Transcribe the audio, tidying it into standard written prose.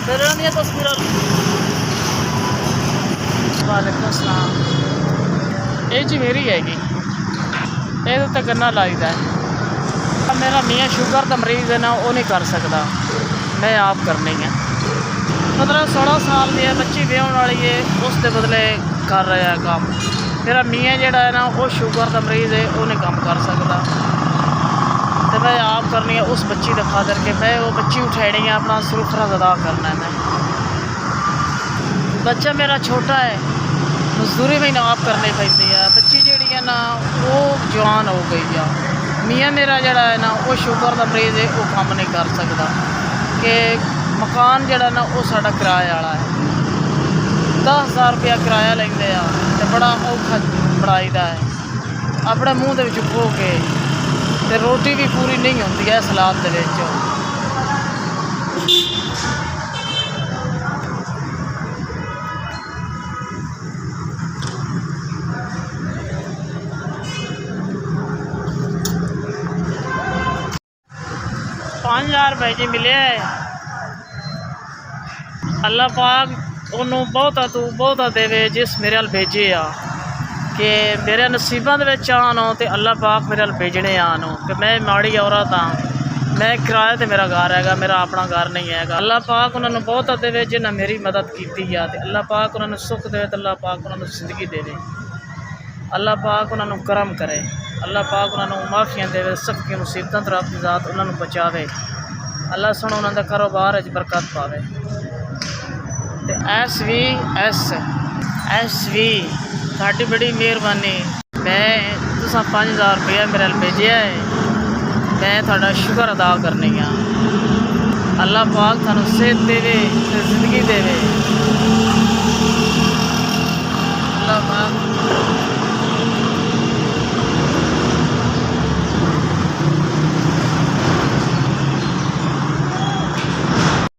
फिर इन्होंने तस्वीर वालेकुम सलाम ये जी मेरी हैगी ये तो गन्ना लाईदा है। मेरा मियाँ शुगर का मरीज़ है ना वो नहीं कर सकता, मैं आप करनी है। 15-16 साल की है बच्ची ब्याहने वाली है, उसके बदले कर रहा है काम। मेरा मियाँ जोड़ा है ना वो शुगर का मरीज़ है, वो नहीं काम कर सकता, तो मैं आप करनी है उस बच्ची का खातर के मैं वो बच्ची उठानी है, अपना सुरफराज अदा करना है। मैं बच्चा मेरा छोटा है, मजदूरी में आप करनी पैंती है। बच्ची जी है ना वो जवान हो गई है। मियाँ मेरा जड़ा है ना वो शुगर का मरीज़ है, वो काम नहीं कर सकता कि मकान जड़ा ना वो साड़ा किराए वाला है। 10,000 रुपया किराया लेंगे आ तो बड़ा औखा बनाईदा है, अपने मूँह के विच खो के ते रोटी भी पूरी नहीं होती है इस हालात दे विच। ₹5,000 जी मिले है। अल्लाह पाक उन्होंने बहुता तू बहुता देवे जिस मेरे अल भेजे आ कि मेरे नसीबों के आन हो तो अल्लाह पाक मेरे अल भेजने आन हो कि मैं माड़ी औरत हाँ, मैं किराए तो मेरा घर है, मेरा अपना घर नहीं है। अल्लाह पाक उन्होंने बहुता देवे जिन्हें मेरी मदद की है, अल्लाह पाक उन्होंने सुख दे तो अल्लाह पाक उन्होंने जिंदगी देवे, अल्लाह पाक उन्होंने करम करे, अल्लाह पाक उन्होंने माफ़ियाँ देवे, सख्त मुसीबतों तो रब की ज़ात उन्होंने बचावे, अल्लाह सुनो उन्होंने कारोबार बरकत पावे। तो SV साड़ी बड़ी मेहरबानी। मैं तुसा 5,000 रुपया मेरे अल भेजा है, मैं थोड़ा शुक्र अदा करनी हाँ। अल्लाह पाक थानू सेहत देवे, जिंदगी देवे।